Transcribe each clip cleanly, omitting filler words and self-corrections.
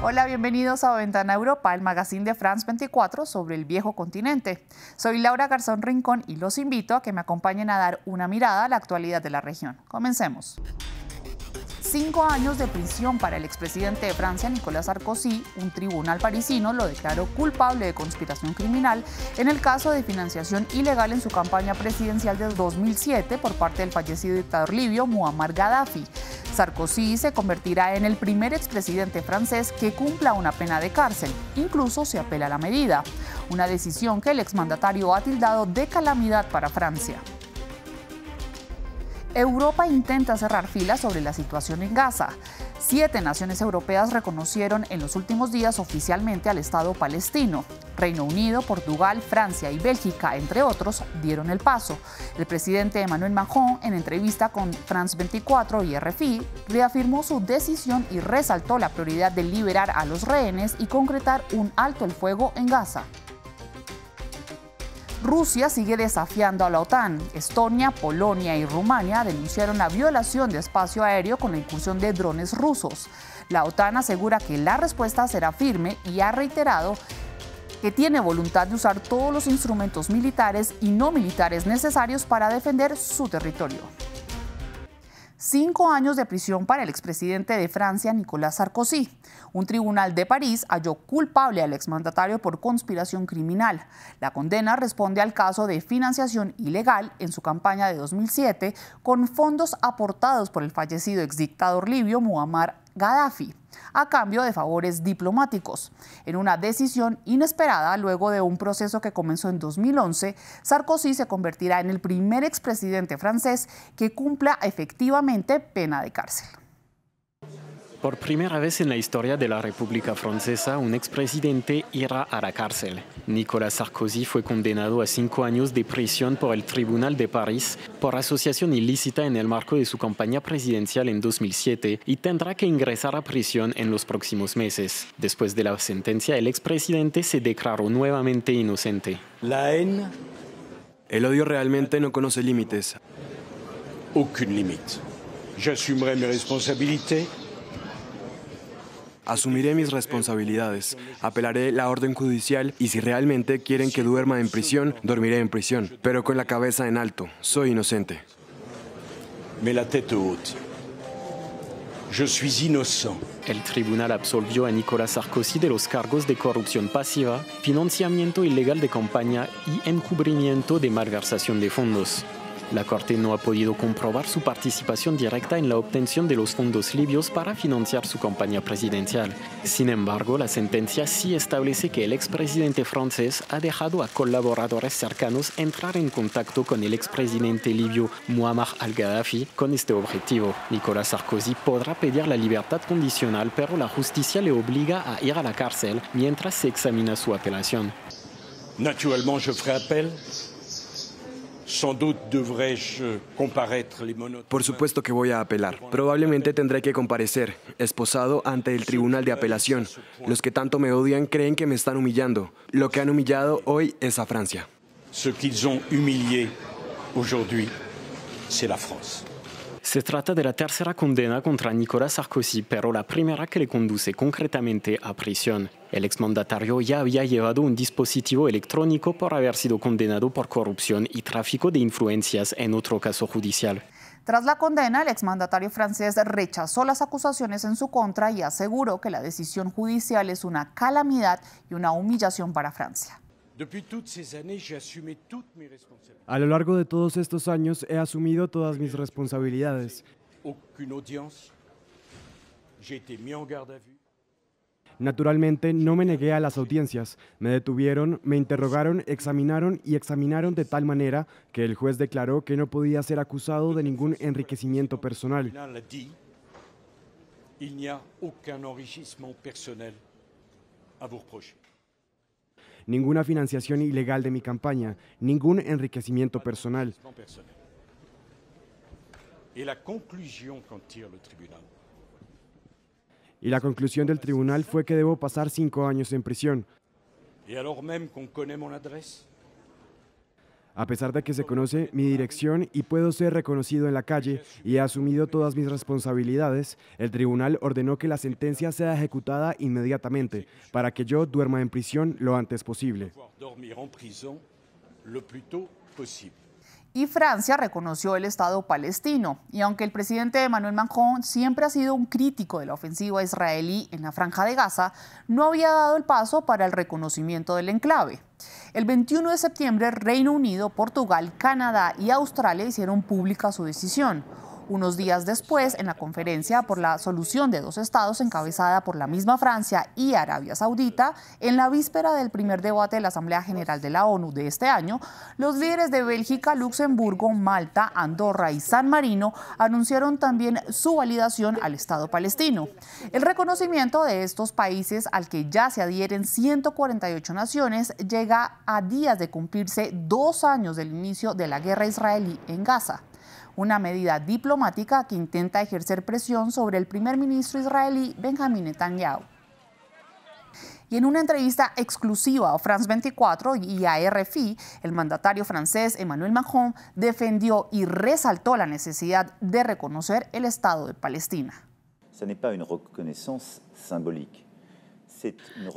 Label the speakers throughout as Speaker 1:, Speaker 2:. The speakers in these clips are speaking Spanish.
Speaker 1: Hola, bienvenidos a Ventana Europa, el magazine de France 24 sobre el viejo continente. Soy Laura Garzón Rincón y los invito a que me acompañen a dar una mirada a la actualidad de la región. Comencemos. 5 años de prisión para el expresidente de Francia, Nicolas Sarkozy. Un tribunal parisino lo declaró culpable de conspiración criminal en el caso de financiación ilegal en su campaña presidencial de 2007 por parte del fallecido dictador libio Muammar Gaddafi. Sarkozy se convertirá en el primer expresidente francés que cumpla una pena de cárcel. Incluso se apela a la medida, una decisión que el exmandatario ha tildado de calamidad para Francia. Europa intenta cerrar filas sobre la situación en Gaza. 7 naciones europeas reconocieron en los últimos días oficialmente al Estado palestino. Reino Unido, Portugal, Francia y Bélgica, entre otros, dieron el paso. El presidente Emmanuel Macron, en entrevista con France 24 y RFI, reafirmó su decisión y resaltó la prioridad de liberar a los rehenes y concretar un alto el fuego en Gaza. Rusia sigue desafiando a la OTAN. Estonia, Polonia y Rumania denunciaron la violación de espacio aéreo con la incursión de drones rusos. La OTAN asegura que la respuesta será firme y ha reiterado que tiene voluntad de usar todos los instrumentos militares y no militares necesarios para defender su territorio. 5 años de prisión para el expresidente de Francia, Nicolas Sarkozy. Un tribunal de París halló culpable al exmandatario por conspiración criminal. La condena responde al caso de financiación ilegal en su campaña de 2007 con fondos aportados por el fallecido exdictador libio Muammar Gaddafi, a cambio de favores diplomáticos. En una decisión inesperada, luego de un proceso que comenzó en 2011, Sarkozy se convertirá en el primer expresidente francés que cumpla efectivamente pena de cárcel.
Speaker 2: Por primera vez en la historia de la República Francesa, un expresidente irá a la cárcel. Nicolas Sarkozy fue condenado a 5 años de prisión por el Tribunal de París por asociación ilícita en el marco de su campaña presidencial en 2007 y tendrá que ingresar a prisión en los próximos meses. Después de la sentencia, el expresidente se declaró nuevamente inocente.
Speaker 3: El odio realmente no conoce límites.
Speaker 4: Aucune limite. J'assumerai mes responsabilités.
Speaker 3: Asumiré mis responsabilidades, apelaré la orden judicial y si realmente quieren que duerma en prisión, dormiré en prisión, pero con la cabeza en alto. Soy inocente.
Speaker 4: Mais la tête haute. Je suis innocent.
Speaker 2: El tribunal absolvió a Nicolas Sarkozy de los cargos de corrupción pasiva, financiamiento ilegal de campaña y encubrimiento de malversación de fondos. La Corte no ha podido comprobar su participación directa en la obtención de los fondos libios para financiar su campaña presidencial. Sin embargo, la sentencia sí establece que el expresidente francés ha dejado a colaboradores cercanos entrar en contacto con el expresidente libio Muammar al-Gaddafi con este objetivo. Nicolas Sarkozy podrá pedir la libertad condicional, pero la justicia le obliga a ir a la cárcel mientras se examina su apelación.
Speaker 4: Naturellement, je ferai appel. Sans doute devrais-je comparaître les monotables.
Speaker 3: Por supuesto que voy a apelar. Probablemente tendré que comparecer, esposado ante el tribunal de apelación. Los que tanto me odian creen que me están humillando. Lo que han humillado hoy es a Francia.
Speaker 4: Ce qu'ils ont humilié aujourd'hui, c'est la France.
Speaker 2: Se trata de la tercera condena contra Nicolas Sarkozy, pero la primera que le conduce concretamente a prisión. El exmandatario ya había llevado un dispositivo electrónico por haber sido condenado por corrupción y tráfico de influencias en otro caso judicial.
Speaker 1: Tras la condena, el exmandatario francés rechazó las acusaciones en su contra y aseguró que la decisión judicial es una calamidad y una humillación para Francia.
Speaker 5: A lo largo de todos estos años he asumido todas mis responsabilidades. Naturalmente no me negué a las audiencias, me detuvieron, me interrogaron, examinaron de tal manera que el juez declaró que no podía ser acusado de ningún enriquecimiento personal. Ninguna financiación ilegal de mi campaña, ningún enriquecimiento personal. Y la conclusión del tribunal fue que debo pasar 5 años en prisión. A pesar de que se conoce mi dirección y puedo ser reconocido en la calle y he asumido todas mis responsabilidades, el tribunal ordenó que la sentencia sea ejecutada inmediatamente para que yo duerma en prisión lo antes posible.
Speaker 1: Y Francia reconoció el Estado palestino. Y aunque el presidente Emmanuel Macron siempre ha sido un crítico de la ofensiva israelí en la Franja de Gaza, no había dado el paso para el reconocimiento del enclave. El 21 de septiembre, Reino Unido, Portugal, Canadá y Australia hicieron pública su decisión. Unos días después, en la conferencia por la solución de dos estados encabezada por la misma Francia y Arabia Saudita, en la víspera del primer debate de la Asamblea General de la ONU de este año, los líderes de Bélgica, Luxemburgo, Malta, Andorra y San Marino anunciaron también su validación al Estado palestino. El reconocimiento de estos países, al que ya se adhieren 148 naciones, llega a días de cumplirse 2 años del inicio de la guerra israelí en Gaza. Una medida diplomática que intenta ejercer presión sobre el primer ministro israelí Benjamin Netanyahu. Y en una entrevista exclusiva a France 24 y a RFI, el mandatario francés Emmanuel Macron defendió y resaltó la necesidad de reconocer el Estado de Palestina.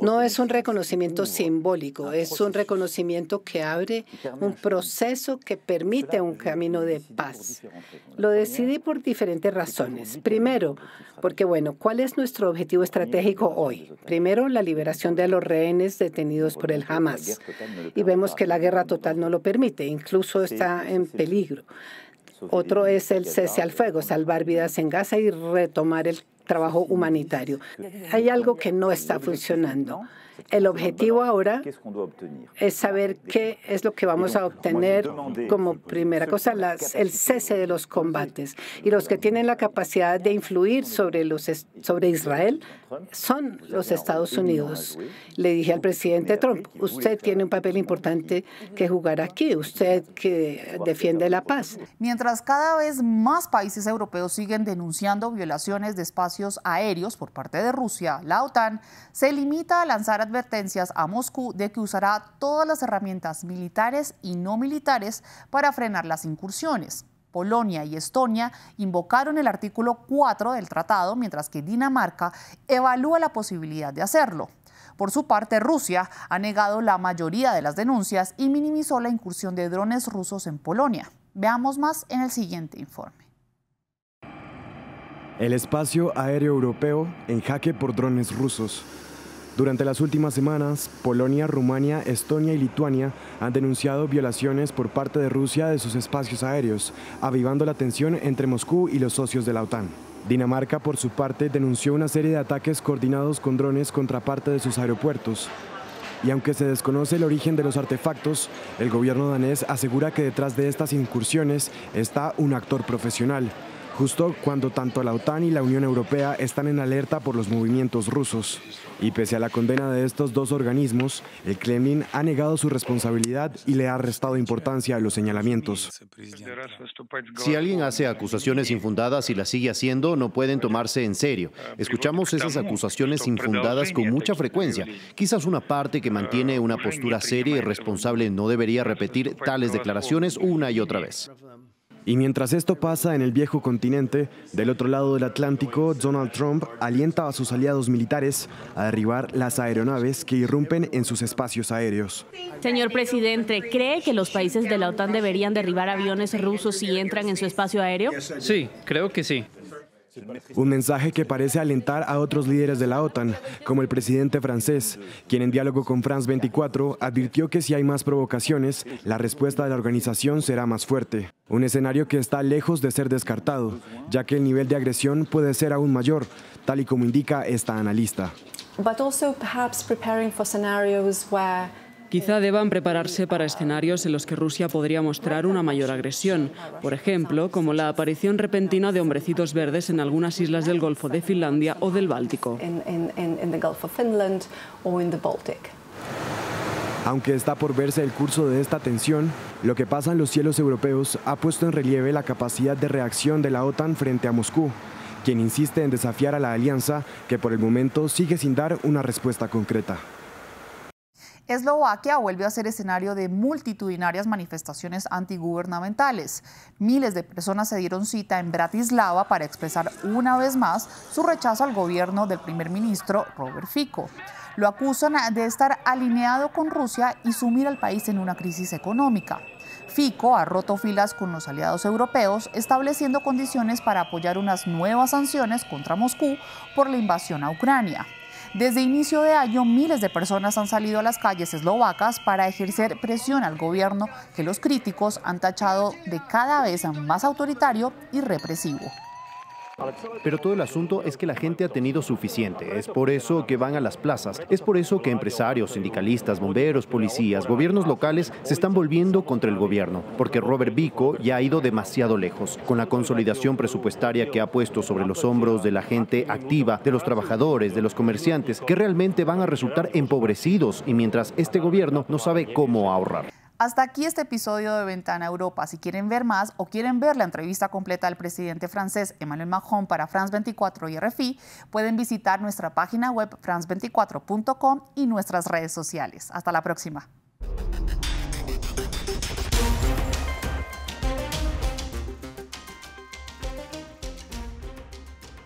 Speaker 6: No es un reconocimiento simbólico, es un reconocimiento que abre un proceso que permite un camino de paz. Lo decidí por diferentes razones. Primero, porque, ¿cuál es nuestro objetivo estratégico hoy? Primero, la liberación de los rehenes detenidos por el Hamas. Y vemos que la guerra total no lo permite, incluso está en peligro. Otro es el cese al fuego, salvar vidas en Gaza y retomar el trabajo humanitario. Hay algo que no está funcionando. El objetivo ahora es saber qué es lo que vamos a obtener como primera cosa, el cese de los combates. Y los que tienen la capacidad de influir sobre Israel son los Estados Unidos. Le dije al presidente Trump, usted tiene un papel importante que jugar aquí, usted que defiende la paz.
Speaker 1: Mientras cada vez más países europeos siguen denunciando violaciones de espacios aéreos por parte de Rusia, la OTAN se limita a lanzar advertencias a Moscú de que usará todas las herramientas militares y no militares para frenar las incursiones. Polonia y Estonia invocaron el artículo 4 del tratado, mientras que Dinamarca evalúa la posibilidad de hacerlo. Por su parte, Rusia ha negado la mayoría de las denuncias y minimizó la incursión de drones rusos en Polonia. Veamos más en el siguiente informe.
Speaker 5: El espacio aéreo europeo en jaque por drones rusos. Durante las últimas semanas, Polonia, Rumania, Estonia y Lituania han denunciado violaciones por parte de Rusia de sus espacios aéreos, avivando la tensión entre Moscú y los socios de la OTAN. Dinamarca, por su parte, denunció una serie de ataques coordinados con drones contra parte de sus aeropuertos. Y aunque se desconoce el origen de los artefactos, el gobierno danés asegura que detrás de estas incursiones está un actor profesional, justo cuando tanto la OTAN y la Unión Europea están en alerta por los movimientos rusos. Y pese a la condena de estos dos organismos, el Kremlin ha negado su responsabilidad y le ha restado importancia a los señalamientos.
Speaker 7: Si alguien hace acusaciones infundadas y las sigue haciendo, no pueden tomarse en serio. Escuchamos esas acusaciones infundadas con mucha frecuencia. Quizás una parte que mantiene una postura seria y responsable no debería repetir tales declaraciones una y otra vez.
Speaker 5: Y mientras esto pasa en el viejo continente, del otro lado del Atlántico, Donald Trump alienta a sus aliados militares a derribar las aeronaves que irrumpen en sus espacios aéreos.
Speaker 8: Señor presidente, ¿cree que los países de la OTAN deberían derribar aviones rusos si entran en su espacio aéreo?
Speaker 9: Sí, creo que sí.
Speaker 5: Un mensaje que parece alentar a otros líderes de la OTAN, como el presidente francés, quien en diálogo con France 24 advirtió que si hay más provocaciones, la respuesta de la organización será más fuerte. Un escenario que está lejos de ser descartado, ya que el nivel de agresión puede ser aún mayor, tal y como indica esta analista.
Speaker 10: Quizá deban prepararse para escenarios en los que Rusia podría mostrar una mayor agresión, por ejemplo, como la aparición repentina de hombrecitos verdes en algunas islas del Golfo de Finlandia o del Báltico.
Speaker 5: Aunque está por verse el curso de esta tensión, lo que pasa en los cielos europeos ha puesto en relieve la capacidad de reacción de la OTAN frente a Moscú, quien insiste en desafiar a la alianza, que por el momento sigue sin dar una respuesta concreta.
Speaker 1: Eslovaquia vuelve a ser escenario de multitudinarias manifestaciones antigubernamentales. Miles de personas se dieron cita en Bratislava para expresar una vez más su rechazo al gobierno del primer ministro Robert Fico. Lo acusan de estar alineado con Rusia y sumir al país en una crisis económica. Fico ha roto filas con los aliados europeos, estableciendo condiciones para apoyar unas nuevas sanciones contra Moscú por la invasión a Ucrania. Desde inicio de año, miles de personas han salido a las calles eslovacas para ejercer presión al gobierno que los críticos han tachado de cada vez más autoritario y represivo.
Speaker 7: Pero todo el asunto es que la gente ha tenido suficiente. Es por eso que van a las plazas. Es por eso que empresarios, sindicalistas, bomberos, policías, gobiernos locales se están volviendo contra el gobierno. Porque Robert Fico ya ha ido demasiado lejos. Con la consolidación presupuestaria que ha puesto sobre los hombros de la gente activa, de los trabajadores, de los comerciantes, que realmente van a resultar empobrecidos. Y mientras este gobierno no sabe cómo ahorrar.
Speaker 1: Hasta aquí este episodio de Ventana Europa. Si quieren ver más o quieren ver la entrevista completa del presidente francés Emmanuel Macron para France 24 y RFI, pueden visitar nuestra página web france24.com y nuestras redes sociales. Hasta la próxima.